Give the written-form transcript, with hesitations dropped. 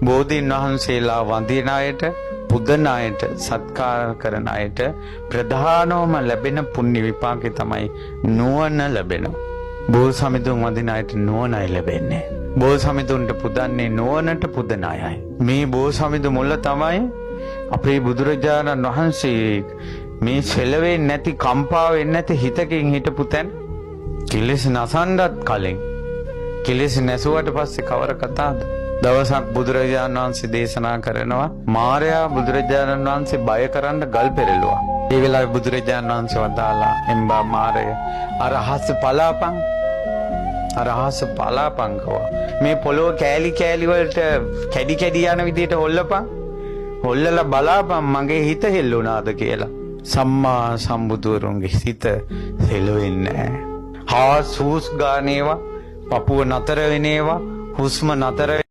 බෝධීන් වහන්සේලා වඳින අයට, පුදන අයට, සත්කාර කරන අයට ප්‍රධානවම ලැබෙන පුණ්‍ය විපාකේ තමයි නුවණ ලැබෙනවා. බෝසමිඳුන් වඳින අයට නුවණයි ලැබෙන්නේ. බෝසමිඳුන්ට පුදන්නේ නුවණට පුදන අයයි. මේ බෝසමිඳු මුල තමයි අපේ බුදුරජාණන් වහන්සේ මේ සෙලවෙන්නේ නැති, කම්පා වෙන්නේ නැති හිතකින් හිටපු තැන. කෙලෙස් නසන්නත් කලින්, කෙලෙස් නැසුවට පස්සේ කවර කතාවද? දවසක් බුදුරජාණන් වහන්සේ දේශනා කරනවා, මාරයා බුදුරජාණන් වහන්සේ බය කරන්න ගල් පෙරළුවා. ඒ වෙලාවේ බුදුරජාණන් වහන්සේ වදාලා, එම්බා මාරය, අරහස් පලාපං, අරහස් පලාපං කවා. මේ පොළොව කෑලි කෑලි වලට කැඩි කැඩි යන විදිහට හොල්ලපන්. හොල්ලලා බලාපන් මගේ හිත හෙල්ලුණාද කියලා. සම්මා සම්බුදුරුන්ගේ හිත හෙළුවෙන්නේ නැහැ. හාස් හුස් ගානේවා, පපුව නතර වෙනේවා, හුස්ම නතර